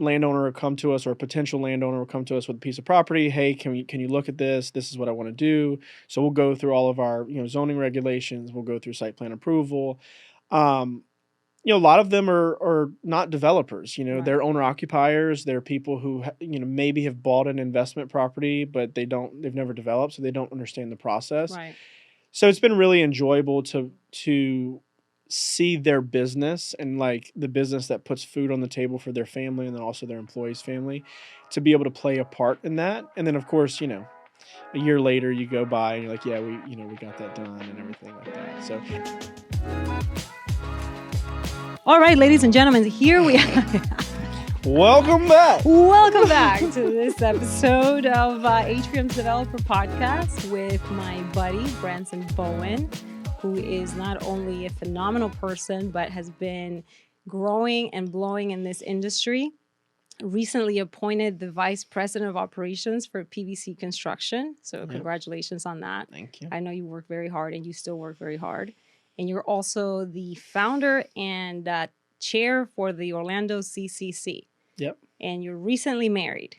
landowner will come to us, or a potential landowner will come to us with a piece of property. Hey, can you look at this? This is what I want to do. So we'll go through all of our, zoning regulations. We'll go through site plan approval. Um, a lot of them are not developers. Right. They're owner occupiers. They're people who maybe have bought an investment property, but they've never developed, so they don't understand the process. Right. So it's been really enjoyable to see their business, and like the business that puts food on the table for their family and then also their employees' family, to be able to play a part in that. And then of course, a year later you go by and you're like, yeah, we got that done and everything like that. So all right, ladies and gentlemen, here we are. Welcome back. Welcome back to this episode of Atrium's Developer Podcast with my buddy, Branson Bowen, who is not only a phenomenal person, but has been growing and blowing in this industry. Recently appointed the Vice President of Operations for PVC Construction. So Congratulations on that. Thank you. I know you work very hard and you still work very hard. And you're also the founder and chair for the Orlando CCC. Yep. And you're recently married.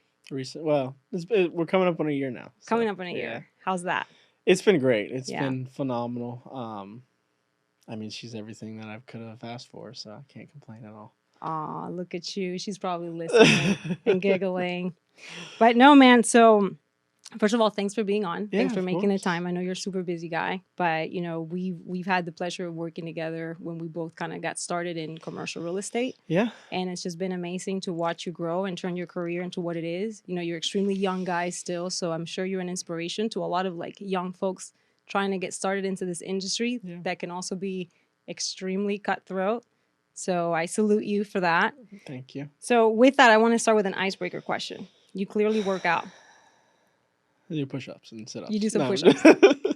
Well, we're coming up on a year now. Coming up on a year. How's that? It's been great. It's been phenomenal. I mean, she's everything that I could have asked for, so I can't complain at all. Aw, look at you. She's probably listening and giggling. But no, man. So first of all, thanks for being on. Thanks for making the time. I know you're a super busy guy, but we've had the pleasure of working together when we both kind of got started in commercial real estate. Yeah. And it's just been amazing to watch you grow and turn your career into what it is. You're extremely young guys still, so I'm sure you're an inspiration to a lot of like young folks trying to get started into this industry that can also be extremely cutthroat. So I salute you for that. Thank you. So with that, I want to start with an icebreaker question. You clearly work out. I do push-ups and sit-ups. You do some push-ups.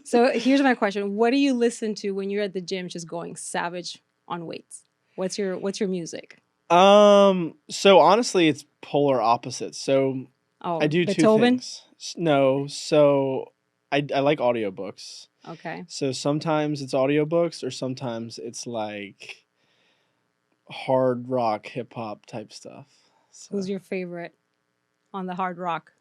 So here's my question. What do you listen to when you're at the gym just going savage on weights? What's your music? So honestly, it's polar opposites. So I do Beethoven? 2 things. No, so I like audiobooks. Okay. So sometimes it's audiobooks, or sometimes it's like hard rock, hip hop type stuff. So. Who's your favorite on the hard rock?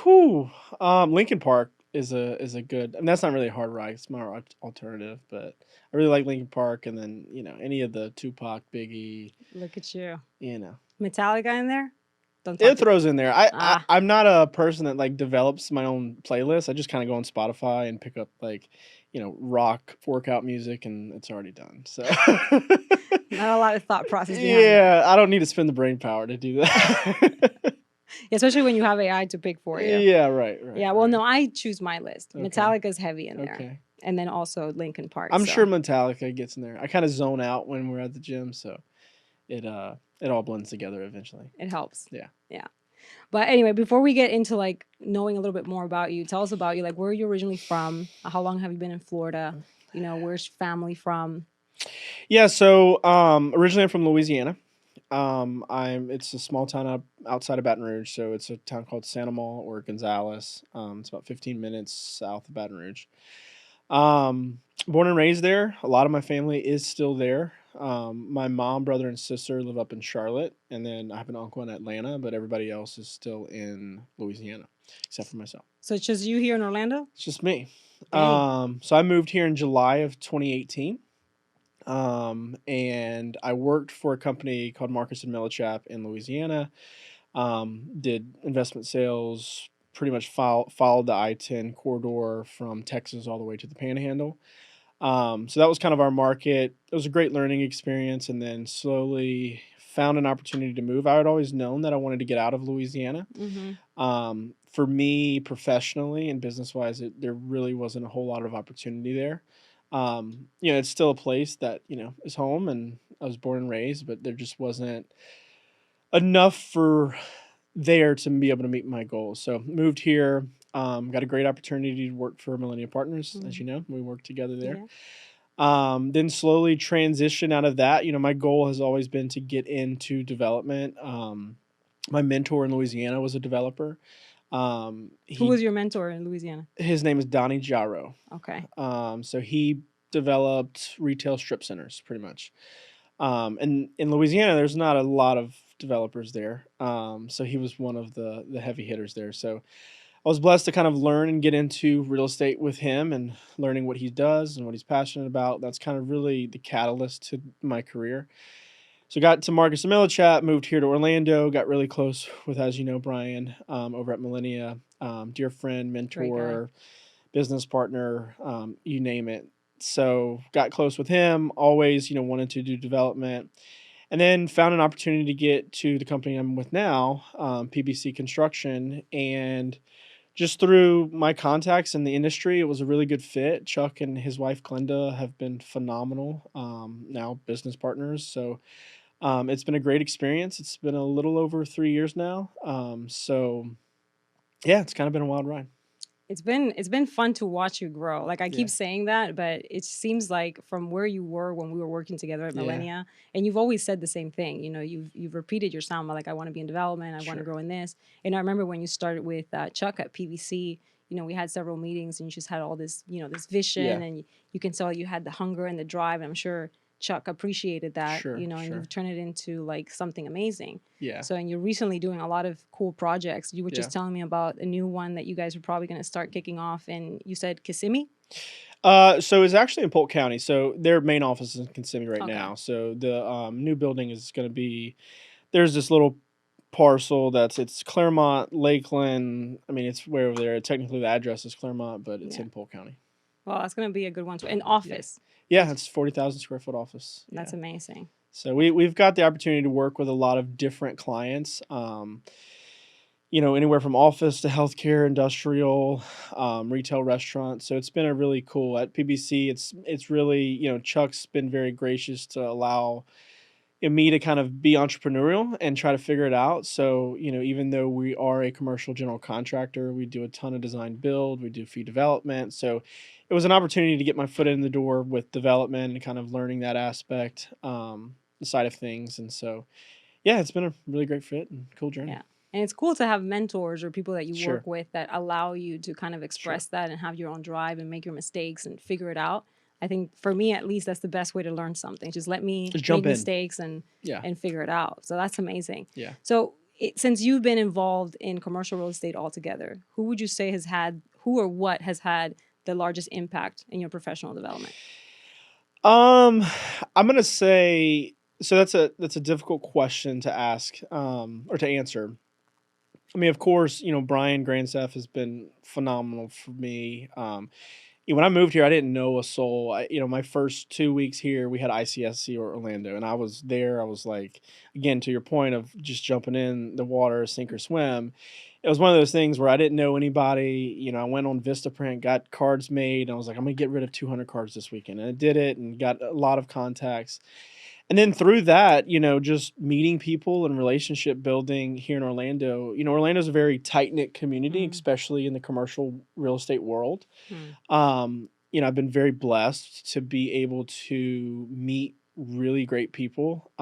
Linkin Park is a good, and that's not really hard rock, it's more alternative, but I really like Linkin Park, and then any of the Tupac, Biggie. Look at you. Metallica in there? It throws in there. I'm not a person that like develops my own playlist. I just kind of go on Spotify and pick up like rock workout music, and it's already done. So not a lot of thought process behind that. I don't need to spend the brain power to do that. Especially when you have AI to pick for you. Yeah, right. Yeah, well, no, I choose my list. Okay. Metallica's heavy in there. Okay. And then also Linkin Park. I'm sure Metallica gets in there. I kind of zone out when we're at the gym, so it all blends together eventually. It helps. Yeah. Yeah. But anyway, before we get into like knowing a little bit more about you, tell us about you. Like, where are you originally from? How long have you been in Florida? Where's family from? Yeah, so originally I'm from Louisiana. It's a small town outside of Baton Rouge, so it's a town called Sandoval or Gonzales. It's about 15 minutes south of Baton Rouge. Born and raised there. A lot of my family is still there. My mom, brother, and sister live up in Charlotte, and then I have an uncle in Atlanta, but everybody else is still in Louisiana, except for myself. So it's just you here in Orlando? It's just me. So I moved here in July of 2018. And I worked for a company called Marcus and Millichap in Louisiana. Did investment sales, pretty much followed the I-10 corridor from Texas all the way to the Panhandle. So that was kind of our market. It was a great learning experience, and then slowly found an opportunity to move. I had always known that I wanted to get out of Louisiana. Mm-hmm. For me, professionally and business-wise, there really wasn't a whole lot of opportunity there. It's still a place that, is home, and I was born and raised, but there just wasn't enough for there to be able to meet my goals. So moved here, got a great opportunity to work for Millennium Partners. Mm-hmm. As you know, we worked together there. Yeah. Then slowly transition out of that. My goal has always been to get into development. My mentor in Louisiana was a developer. Who was your mentor in Louisiana? His name is Donnie Jarrow. Okay. So he developed retail strip centers, pretty much. And in Louisiana, there's not a lot of developers there. So he was one of the heavy hitters there. So I was blessed to kind of learn and get into real estate with him and learning what he does and what he's passionate about. That's kind of really the catalyst to my career. So got to Marcus and Millichap, moved here to Orlando, got really close with, as you know, Brian, over at Millennia, dear friend, Great guy. mentor, business partner, you name it. So got close with him, always, wanted to do development. And then found an opportunity to get to the company I'm with now, PBC Construction. And just through my contacts in the industry, it was a really good fit. Chuck and his wife, Glenda, have been phenomenal, now business partners. So it's been a great experience. It's been a little over 3 years now. So yeah, it's kind of been a wild ride. It's been fun to watch you grow. Like I keep Yeah. saying that, but it seems like from where you were when we were working together at Yeah. Millennia, and you've always said the same thing. You've repeated your sound like I want to be in development, I want to Sure. grow in this. And I remember when you started with Chuck at PVC. We had several meetings, and you just had all this, this vision, Yeah. and you can tell you had the hunger and the drive. And I'm sure Chuck appreciated that, Sure. and Sure. you've turned it into like something amazing. Yeah. So, and you're recently doing a lot of cool projects. You were Yeah. just telling me about a new one that you guys are probably going to start kicking off, and you said Kissimmee? So it's actually in Polk County. So their main office is in Kissimmee right Okay. now. So the new building is going to be, there's this little parcel it's Claremont, Lakeland. I mean, it's way over there. Technically, the address is Claremont, but it's Yeah. in Polk County. Well, that's going to be a good one too. An Yeah. office. Yeah, it's 40,000 square foot office. That's Yeah. amazing. So we've got the opportunity to work with a lot of different clients. Anywhere from office to healthcare, industrial, retail, restaurants. So it's been a really cool at PBC. It's really, Chuck's been very gracious to allow me to kind of be entrepreneurial and try to figure it out. So, even though we are a commercial general contractor, we do a ton of design build, we do fee development. So it was an opportunity to get my foot in the door with development and kind of learning that aspect, side of things. And so, yeah, it's been a really great fit and cool journey. Yeah. And it's cool to have mentors or people that you Sure. work with that allow you to kind of Sure. express that and have your own drive and make your mistakes and figure it out. I think for me at least that's the best way to learn something. Just let me Just make jump in. mistakes and Yeah. figure it out. So that's amazing. Yeah. So since you've been involved in commercial real estate altogether, who would you say who or what has had the largest impact in your professional development? I'm gonna say, so that's a difficult question to ask, or to answer. I mean, of course, Brian Grandstaff has been phenomenal for me. When I moved here, I didn't know a soul. My first 2 weeks here, we had ICSC or Orlando, and I was there. I was like, again, to your point of just jumping in the water, sink or swim. It was one of those things where I didn't know anybody. I went on Vistaprint, got cards made, and I was like, I'm gonna get rid of 200 cards this weekend, and I did it, and got a lot of contacts. And then through that, just meeting people and relationship building here in Orlando. Orlando's a very tight knit community, Mm. especially in the commercial real estate world. Mm. I've been very blessed to be able to meet really great people,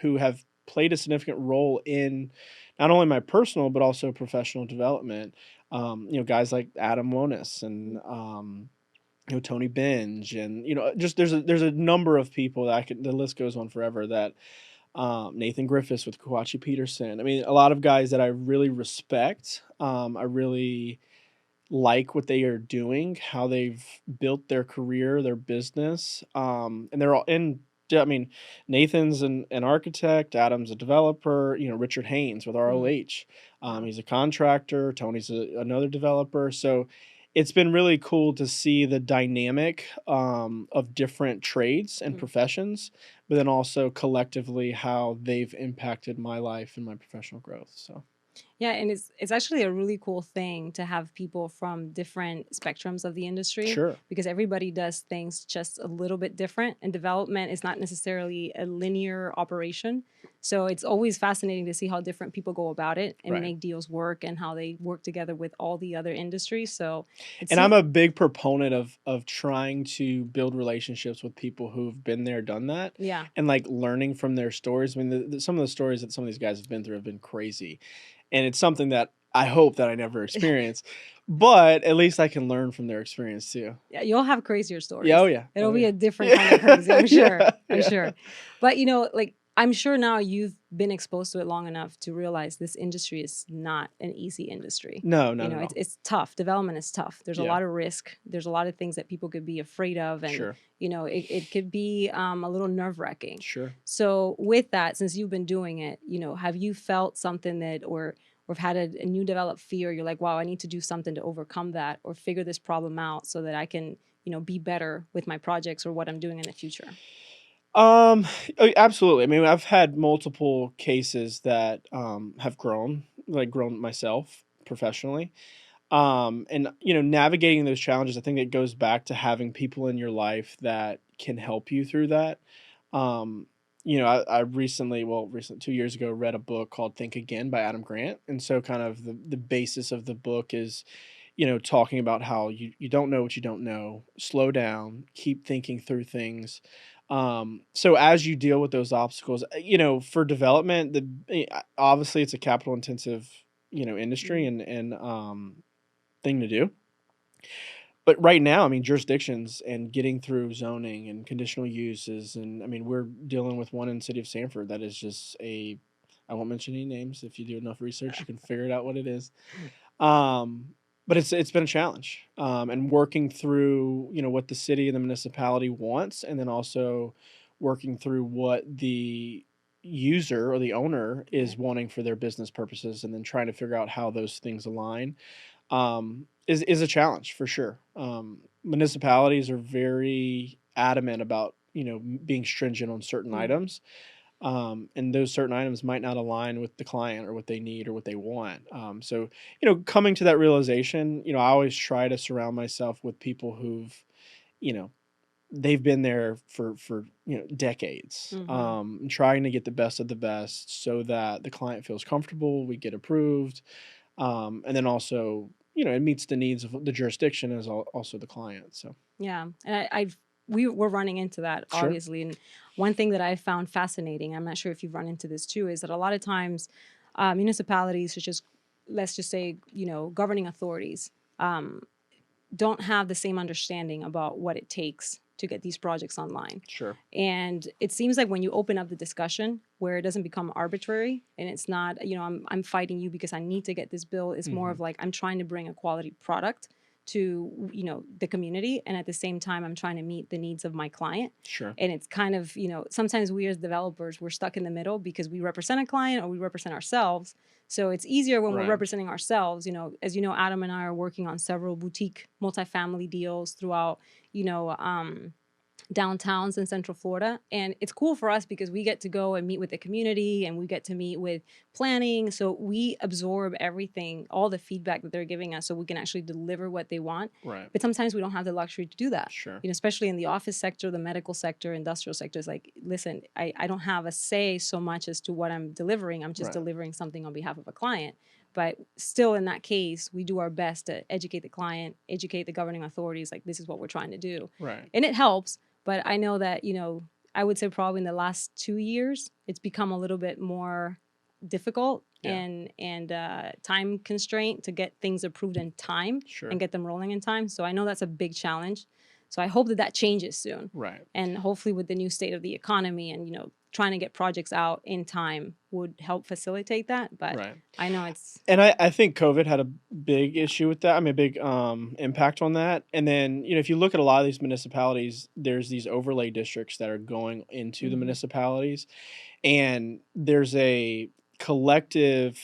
who have played a significant role in not only my personal but also professional development. Guys like Adam Wonis and Tony Binge, and just there's a number of people that the list goes on forever, that Nathan Griffiths with Kawachi Peterson. I mean, a lot of guys that I really respect. I really like what they are doing, how they've built their career, their business. And they're all in. I mean, Nathan's an architect, Adam's a developer. Richard Haynes with Mm. ROH, Wow. he's a contractor. Tony's another developer. So it's been really cool to see the dynamic, of different trades and Mm. professions, but then also collectively how they've impacted my life and my professional growth. So Yeah, and it's actually a really cool thing to have people from different spectrums of the industry sure, because everybody does things just a little bit different, and development is not necessarily a linear operation. So it's always fascinating to see how different people go about it and right. make deals work and how they work together with all the other industries. So And I'm a big proponent of trying to build relationships with people who've been there, done that, yeah. and like learning from their stories. I mean, some of the stories that some of these guys have been through have been crazy, and it's something that I hope that I never experience, but at least I can learn from their experience too. Yeah, you'll have crazier Yeah, stories. oh yeah, It'll oh be yeah, a different kind of crazy, I'm sure. yeah, I'm yeah, sure. But like I'm sure now you've been exposed to it long enough to realize this industry is not an easy industry. No, You not know, at it's all. it's tough. Development is tough. There's a Yeah, lot of risk. There's a lot of things that people could be afraid of, and sure, it could be a little nerve wracking. sure. So with that, since you've been doing it, have you felt something that, or have had a new developed fear? You're like, wow, I need to do something to overcome that or figure this problem out so that I can, be better with my projects or what I'm doing in the future. Um, Absolutely. I mean, I've had multiple cases that have grown myself professionally. And navigating those challenges, I think it goes back to having people in your life that can help you through that. Um, I recently, 2 years ago, read a book called Think Again by Adam Grant. And so kind of the basis of the book is, talking about how you don't know what you don't know, slow down, keep thinking through things. So as you deal with those obstacles, for development, obviously it's a capital intensive, industry Mhm. and thing to do. But right now, I mean, jurisdictions and getting through zoning and conditional uses, and I mean, we're dealing with one in the city of Sanford that is just I won't mention any names. If you do enough research, you can figure it out what it is. Um, but it's been a challenge, and working through what the city and the municipality wants, and then also working through what the user or the owner is Right. wanting for their business purposes, and then trying to figure out how those things align is a challenge for sure. Municipalities are very adamant about being stringent on certain Mhm. items, and those certain items might not align with the client or what they need or what they want. So coming to that realization, I always try to surround myself with people who've you know they've been there for decades, Mhm. and trying to get the best of the best so that the client feels comfortable, we get approved, and then also, it meets the needs of the jurisdiction as also the client. So Yeah, and we're running into that sure. obviously, and one thing that I found fascinating, I'm not sure if you've run into this too, is that a lot of times, municipalities, such as, let's just say, governing authorities, um, don't have the same understanding about what it takes to get these projects online. Sure. And it seems like when you open up the discussion where it doesn't become arbitrary and it's not, I'm fighting you because I need to get this bill, it's more Hmm. of like I'm trying to bring a quality product to, the community, and at the same time I'm trying to meet the needs of my client. Sure. And it's kind of, sometimes we as developers, we're stuck in the middle because we represent a client or we represent ourselves. So it's easier when we're Right. representing ourselves. As you know, Adam and I are working on several boutique multifamily deals throughout, you know, um, downtowns in Central Florida. And it's cool for us because we get to go and meet with the community and we get to meet with planning. So we absorb everything, all the feedback that they're giving us so we can actually deliver what they want. Right. But sometimes we don't have the luxury to do that. Sure. Especially in the office sector, the medical sector, industrial sector. It's like, listen, I don't have a say so much as to what I'm delivering. I'm just Right. delivering something on behalf of a client. But still, in that case, we do our best to educate the client, educate the governing authorities, like this is what we're trying to do. Right. And it helps, but I know that, I would say probably in the last 2 years, it's become a little bit more difficult Yeah. and time constraint to get things approved in time and Sure. get them rolling in time. So I know that's a big challenge. So I hope that that changes soon. Right. And hopefully with the new state of the economy and, trying to get projects out in time would help facilitate that. But Right. I know it's, And I think COVID had a big issue with that. I mean, a big impact on that. And then, if you look at a lot of these municipalities, there's these overlay districts that are going into the mhm, municipalities, and there's a collective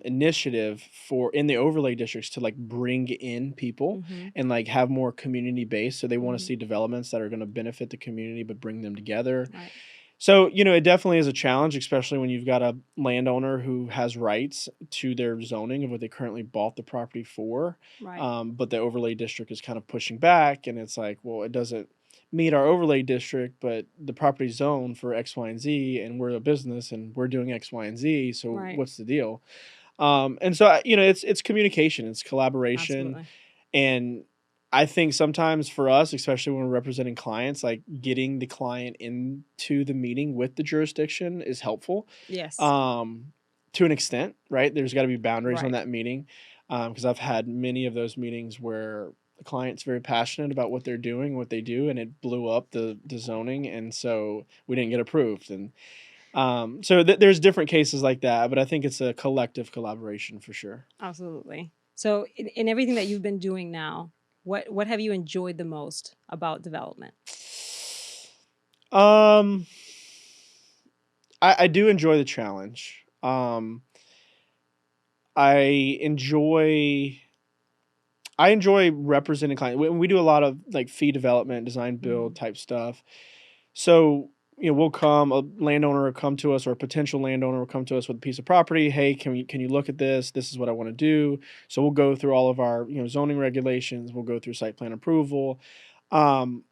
initiative for in the overlay districts to like bring in people mhm, and like have more community base. So they want to mhm, see developments that are going to benefit the community but bring them together. right, So, it definitely is a challenge, especially when you've got a landowner who has rights to their zoning of what they currently bought the property for. right, But the overlay district is kind of pushing back, and it's like, well, it doesn't meet our overlay district, but the property zone for X, Y, and Z, and we're a business and we're doing X, Y, and Z. So right, what's the deal? And so it's communication, it's collaboration, absolutely. and I think sometimes for us, especially when we're representing clients, like getting the client into the meeting with the jurisdiction is helpful, Yes, um, to an extent, right? There's got to be boundaries on right. that meeting, because I've had many of those meetings where The client's very passionate about what they're doing, what they do, and it blew up the zoning, and so we didn't get approved. And so there's different cases like that, but I think it's a collective collaboration for sure. Absolutely. So in everything that you've been doing now, what have you enjoyed the most about development? Um, I do enjoy the challenge. I enjoy I enjoy representing clients. We do a lot of like fee development, design build Mhm. type stuff. So, we'll come, a landowner will come to us, or a potential landowner will come to us with a piece of property. Hey, can you look at this? This is what I want to do. So we'll go through all of our, zoning regulations. We'll go through site plan approval. Um,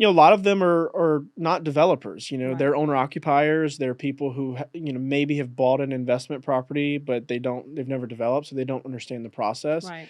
a lot of them are not developers. Right. They're owner occupiers. They're people who maybe have bought an investment property, but they've never developed, so they don't understand the process. Right.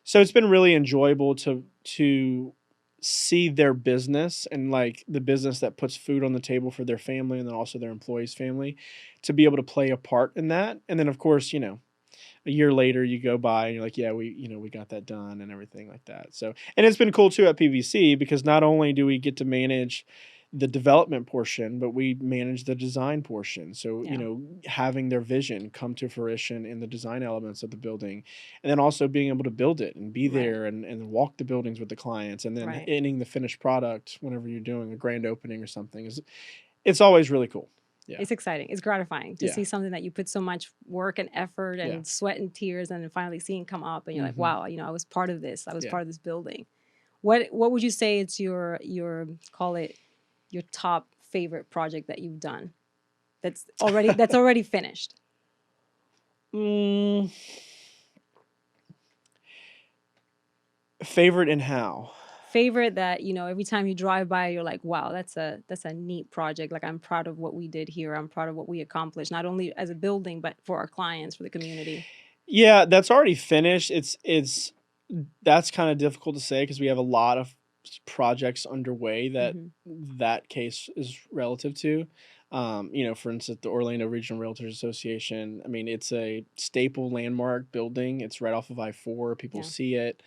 So it's been really enjoyable to see their business, and like the business that puts food on the table for their family and then also their employees' family, to be able to play a part in that. And then of course, a year later you go by and you're like, yeah, we got that done and everything like that. So, and it's been cool too at PVC, because not only do we get to manage the development portion, but we manage the design portion. So, Yeah. having their vision come to fruition in the design elements of the building, and then also being able to build it and be Right. there and walk the buildings with the clients, and then Right. ending the finished product whenever you're doing a grand opening or something, is it's always really cool. Yeah. It's exciting. It's gratifying to Yeah. see something that you put so much work and effort Yeah. and sweat and tears, and then finally seeing come up, and you're like, Hmm. wow, I was part of this. I was Yeah. part of this building. What would you say it's your call it your top favorite project that you've done that's already finished? Mm, favorite and how? Favorite that, every time you drive by, you're like, wow, that's a neat project. Like, I'm proud of what we did here. I'm proud of what we accomplished, not only as a building, but for our clients, for the community. Yeah, that's already finished. It's That's kind of difficult to say because we have a lot of projects underway that Hmm. that case is relative to. For instance, the Orlando Regional Realtors Association. I mean, it's a staple landmark building. It's right off of I-4. People Yeah, see it.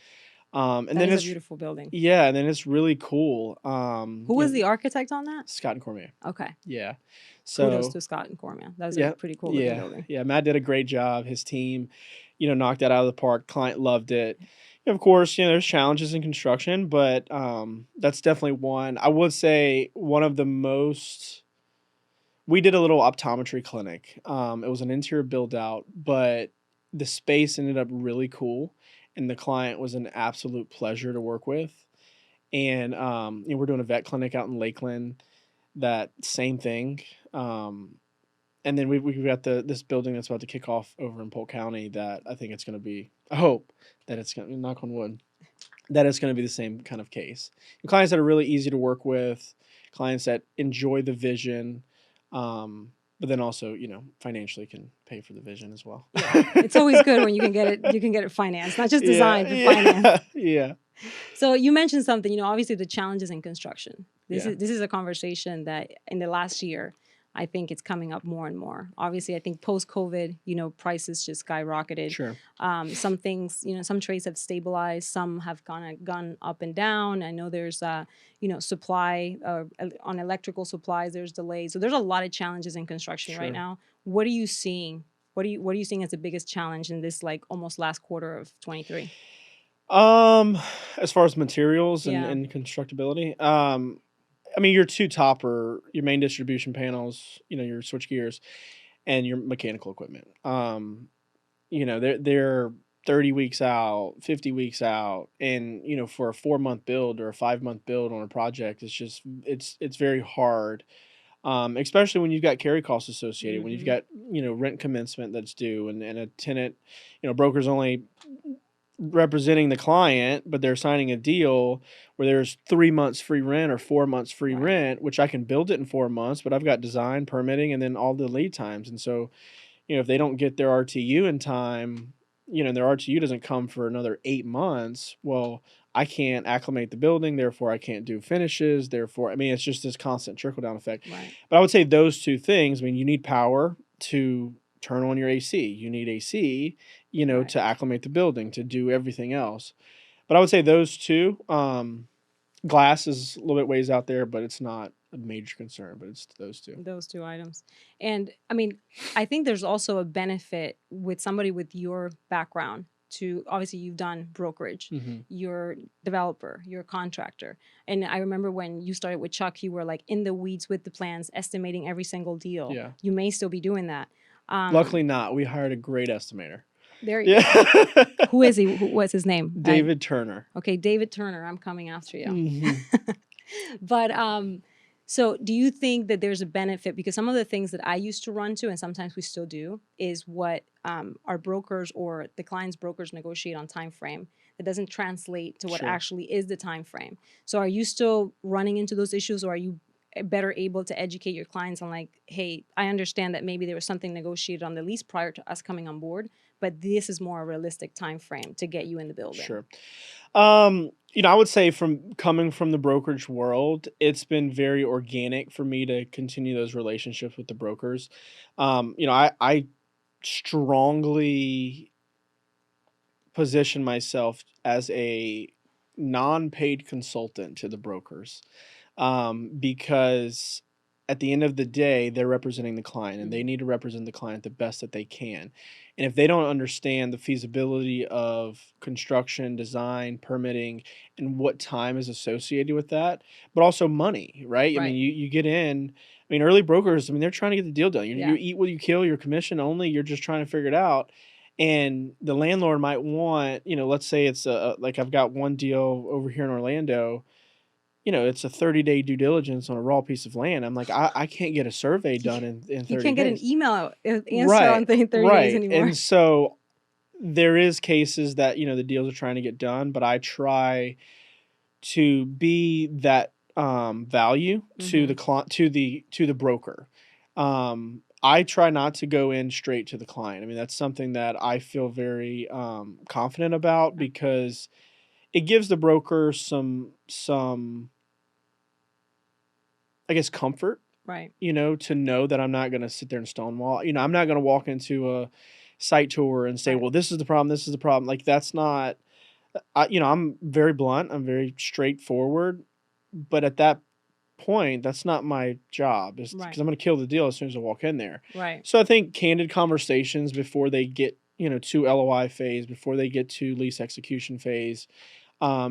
And that then is a it's beautiful building. Yeah, and then it's really cool. Who was the architect on that? Scott and Cormier. Okay. Yeah. Kudos So to Scott and Cormier. That was a yeah, pretty cool looking yeah, building. yeah. Matt did a great job. His team, knocked that out of the park. Client loved it. Of course, there's challenges in construction, but that's definitely one. I would say one of the most. We did a little optometry clinic. It was an interior build out, but the space ended up really cool, and the client was an absolute pleasure to work with. And we're doing a vet clinic out in Lakeland. That same thing. Um, and then we've got this building that's about to kick off over in Polk County, that I think it's going to be. I hope that it's going to, knock on wood, that it's going to be the same kind of case. And clients that are really easy to work with, clients that enjoy the vision, but then also financially can pay for the vision as well. Yeah. It's always good when you can get it. You can get it financed, not just Yeah, designed, but financed. yeah, yeah, So you mentioned something. Obviously the challenges in construction. This yeah. is this is a conversation that in the last year, I think it's coming up more and more. Obviously, I think post COVID, prices just skyrocketed. Sure, Some things, some trades have stabilized. Some have gone up and down. I know there's, supply on electrical supplies. There's delays. So there's a lot of challenges in construction right sure. now. What are you seeing? What are you seeing as the biggest challenge in this like almost last quarter of 23? Um, as far as materials and, Yeah. and constructability, I mean, your two topper, your main distribution panels, your switch gears, and your mechanical equipment. They're 30 weeks out, 50 weeks out, and for a 4 month build or a 5 month build on a project, it's very hard. Especially when you've got carry costs associated, when you've Hmm. got rent commencement that's due, and a tenant, broker's only representing the client, but they're signing a deal where there's 3 months free rent or 4 months free Right. rent, which I can build it in 4 months, but I've got design, permitting, and then all the lead times. And so, if they don't get their RTU in time, and their RTU doesn't come for another 8 months, well, I can't acclimate the building, therefore I can't do finishes. Therefore, I mean, it's just this constant trickle down effect. Right. But I would say those two things. I mean, you need power to turn on your AC. You need AC, Right. to acclimate the building, to do everything else. But I would say those two. Glass is a little bit ways out there, but it's not a major concern. But it's those two. Those two items. And I mean, I think there's also a benefit with somebody with your background to obviously you've done brokerage, Hmm. you're developer, you're a contractor. And I remember when you started with Chuck, you were like in the weeds with the plans, estimating every single deal. Yeah. You may still be doing that. Luckily, not. We hired a great estimator. There you Yeah. go. Who is he? What's his name? David Turner. Okay, David Turner, I'm coming after you. Hmm. But so do you think that there's a benefit because some of the things that I used to run to and sometimes we still do is what our brokers or the client's brokers negotiate on time frame that doesn't translate to what Sure. actually is the time frame. So are you still running into those issues or are you better able to educate your clients on like, hey, I understand that maybe there was something negotiated on the lease prior to us coming on board, but this is more a realistic time frame to get you in the building. Sure. I would say from coming from the brokerage world, it's been very organic for me to continue those relationships with the brokers. I strongly position myself as a non-paid consultant to the brokers, because at the end of the day, they're representing the client and they Mhm. need to represent the client the best that they can. And if they don't understand the feasibility of construction, design, permitting, and what time is associated with that, but also money, right? I mean, Right. you get in, I mean, early brokers, I mean, they're trying to get the deal done. You Yeah. eat what you kill, your commission only, you're just trying to figure it out. And the landlord might want, let's say it's like I've got one deal over here in Orlando, it's a 30-day due diligence on a raw piece of land. I'm like, I can't get a survey You, done in you 30 can't get an days. email answer on Right, 30 days right. anymore. And so there is cases that, the deals are trying to get done, but I try to be that value to the Hmm. client, to the broker. I try not to go in straight to the client. I mean, that's something that I feel very confident about because it gives the broker some I guess comfort, Right. to know that I'm not gonna sit there and stonewall. I'm not gonna walk into a site tour and say, Right. "Well, this is the problem, this is the problem." Like, that's not I'm very blunt, I'm very straightforward, but at that point, that's not my job, is Right. because I'm gonna kill the deal as soon as I walk in there. Right. So I think candid conversations before they get, to LOI phase, before they get to lease execution phase,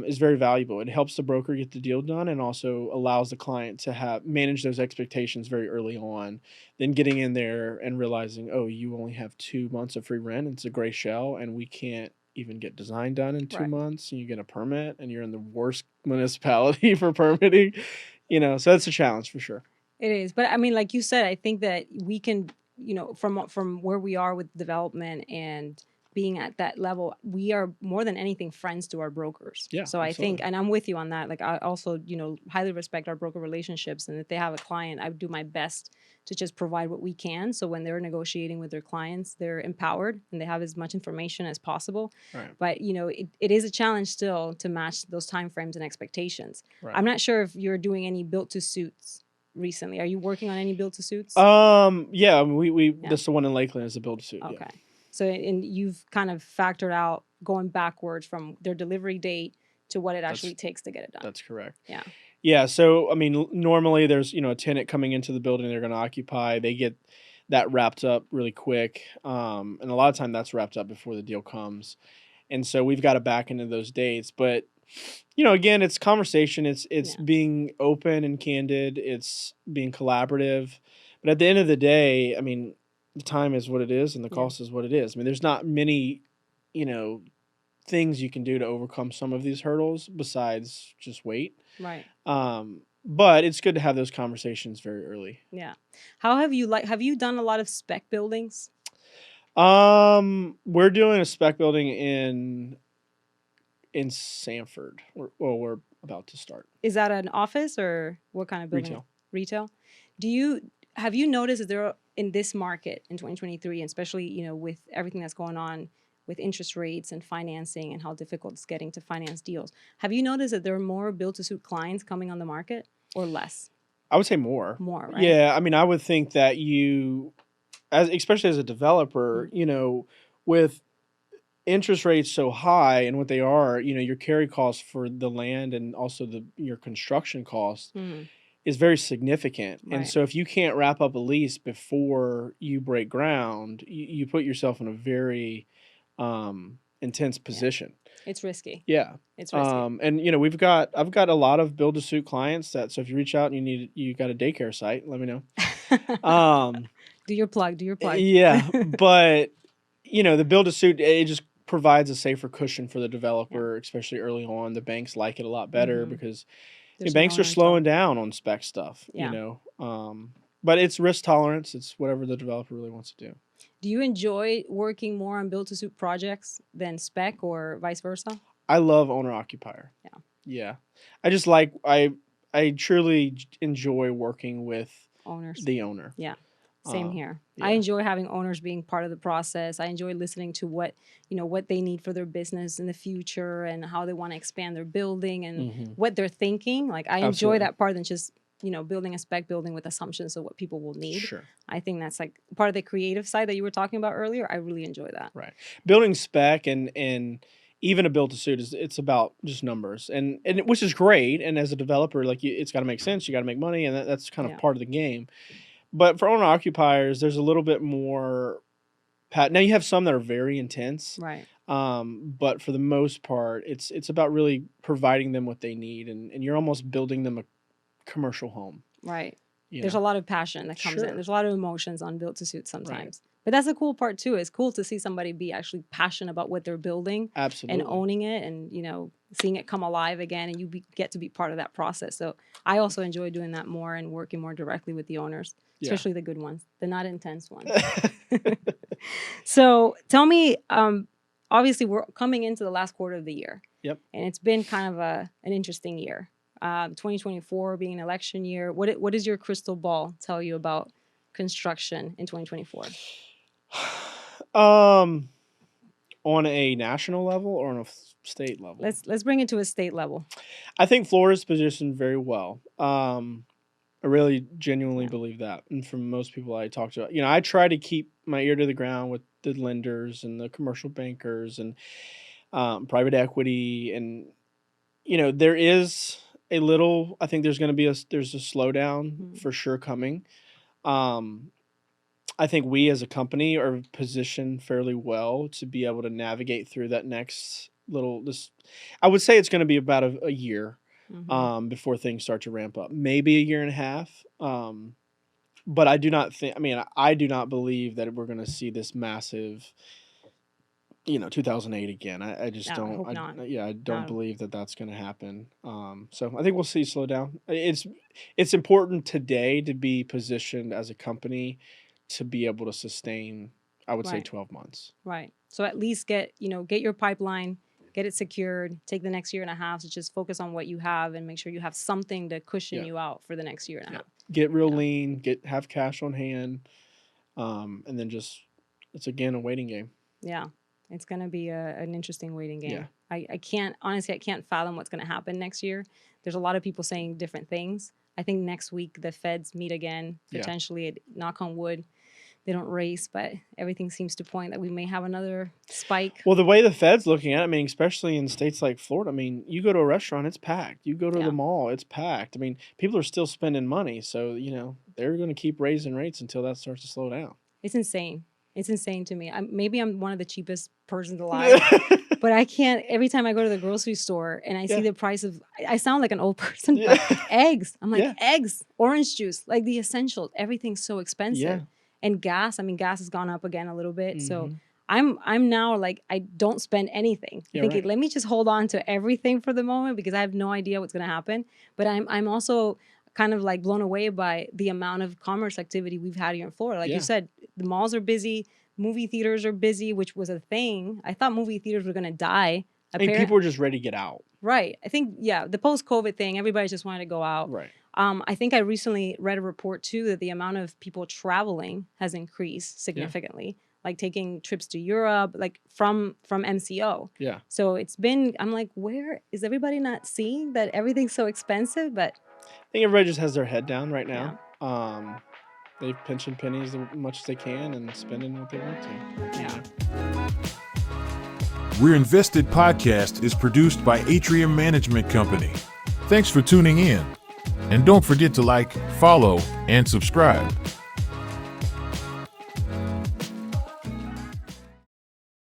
is very valuable. It helps the broker get the deal done and also allows the client to have manage those expectations very early on. Then getting in there and realizing, oh, you only have 2 months of free rent. It's a gray shell, and we can't even get design done in two Right. months. And you get a permit, and you're in the worst municipality for permitting. So that's a challenge for sure. It is. But I mean, like you said, I think that we can, from where we are with development and being at that level, we are more than anything friends to our brokers. Yeah, So I think, absolutely. and I'm with you on that. Like I also, highly respect our broker relationships. And if they have a client, I do my best to just provide what we can. So when they're negotiating with their clients, they're empowered and they have as much information as possible. Right. But it is a challenge still to match those timeframes and expectations. Right. I'm not sure if you're doing any built to suits recently. Are you working on any build to suits? Yeah, I mean, we Yeah. that's the one in Lakeland is a build to suit. Yeah. Okay. So and you've kind of factored out going backwards from their delivery date to what it actually takes to get it done. That's correct. Yeah. Yeah, so I mean, normally there's a tenant coming into the building they're going to occupy. They get that wrapped up really quick, and a lot of time that's wrapped up before the deal comes. And so we've got to back into those dates. But again, it's conversation. It's Yeah. being open and candid. It's being collaborative. But at the end of the day, I mean, the time is what it is, and the Yeah. cost is what it is. I mean, there's not many, you know, things you can do to overcome some of these hurdles besides just wait. Right. But it's good to have those conversations very early. Yeah. How have you done a lot of spec buildings? We're doing a spec building in Sanford. We're about to start. Is that an office or what kind of building? Retail. Retail. Have you noticed that there are, in this market in 2023, and especially, with everything that's going on with interest rates and financing and how difficult it's getting to finance deals, have you noticed that there are more build to suit clients coming on the market or less? I would say more. More, right? Yeah, I mean, I would think that especially as a developer, Mhm. with interest rates so high and what they are, your carry costs for the land and also your construction cost Mhm. is very significant. And Right. so if you can't wrap up a lease before you break ground, you put yourself in a very intense Yeah. position. It's risky. Yeah. It's risky. And I've got a lot of build to suit clients that, so if you reach out and you got a daycare site, let me know. Um, Do your plug. Do your plug. yeah, but the build to suit, it just provides a safer cushion for the Yeah. developer, especially early on. The banks like it a lot better Mhm. because There's no banks are owner as well. slowing down on spec stuff. Yeah. But it's risk tolerance. It's whatever the developer really wants to do. Do you enjoy working more on build to suit projects than spec or vice versa? I love owner occupier. Yeah. Yeah. I just like I truly enjoy working with Owners. the owner. Yeah. Same here. I Yeah. enjoy having owners being part of the process. I enjoy listening to what they need for their business in the future and how they want to expand their building and Mhm. what they're thinking. Like I enjoy Absolutely. that part than just, building a spec building with assumptions of what people will need. Sure. I think that's like part of the creative side that you were talking about earlier. I really enjoy that. Right. Building spec and even a build to suit it's about just numbers and which is great. And as a developer, like it's got to make sense. You got to make money, and that's kind of Yeah. part of the game. But for owner occupiers, there's a little bit more. Now you have some that are very intense, Right. but for the most part, it's about really providing them what they need, and you're almost building them a commercial home. Right. You There's know, a lot of passion that comes in. sure, There's a lot of emotions on built to suit right, sometimes. But that's the cool part too. It's cool to see somebody be actually passionate about what they're building and absolutely, owning it and, seeing it come alive again and get to be part of that process. So I also enjoy doing that more and working more directly with the owners, yeah. especially the good ones, the not intense ones. So tell me, obviously we're coming into the last quarter of the year. Yep. And it's been kind of an interesting year. 2024 being an election year. What does your crystal ball tell you about construction in 2024? On a national level or on a state level? Let's bring it to a state level. I think Florida's positioned very well. I really genuinely Yeah. believe that. And from most people I talk to, I try to keep my ear to the ground with the lenders and the commercial bankers and private equity. And, there is I think there's going to be there's a slowdown Mhm. for sure coming. I think we as a company are positioned fairly well to be able to navigate through that next I would say it's going to be about a year Mhm. before things start to ramp up. Maybe a year and a half. But I do not think. I mean, I do not believe that we're going to see this massive, 2008 again. I just No, I don't. hope not. I don't No. believe that that's going to happen. So I think we'll see slow down. It's important today to be positioned as a company to be able to sustain. I would say Right. 12 months. Right. So at least get your pipeline, get it secured, take the next year and a half to just focus on what you have and make sure you have something to cushion Yeah. you out for the next year and a Yeah. half. Get real Yeah. lean. Have cash on hand. And then it's again a waiting game. Yeah. It's going to be an interesting waiting game. Yeah. I can't, honestly, I can't fathom what's going to happen next year. There's a lot of people saying different things. I think next week the feds meet again, Yeah. potentially, knock on wood, they don't race, but everything seems to point that we may have another spike. Well, the way the Fed's looking at it, I mean, especially in states like Florida, I mean, you go to a restaurant, it's packed. You go to Yeah. the mall, it's packed. I mean, people are still spending money, so they're going to keep raising rates until that starts to slow down. It's insane. It's insane to me. Maybe I'm one of the cheapest persons alive, but I can't. Every time I go to the grocery store and I see Yeah. the price of, I sound like an old person, Yeah. but like eggs. I'm like, Yeah. eggs, orange juice, like the essentials. Everything's so expensive. Yeah. And gas. I mean, gas has gone up again a little bit. So Mhm. I'm now like, I don't spend anything. Yeah, Thinking, right. let me just hold on to everything for the moment because I have no idea what's gonna happen. But I'm also kind of like blown away by the amount of commerce activity we've had here in Florida. Like Yeah. you said, the malls are busy, movie theaters are busy, which was a thing. I thought movie theaters were gonna die. I mean, people are just ready to get out. Right. I think, yeah, the post-COVID thing, everybody just wanted to go out. Right. I think I recently read a report too that the amount of people traveling has increased significantly, like taking trips to Europe, like from MCO. Yeah. So it's been, I'm like, where is everybody not seeing that everything's so expensive? But I think everybody just has their head down right yeah, now. They're pinching pennies as much as they can and spending what they want to. yeah. We're Invested podcast is produced by Atrium Management Company. Thanks for tuning in. And don't forget to like, follow, and subscribe.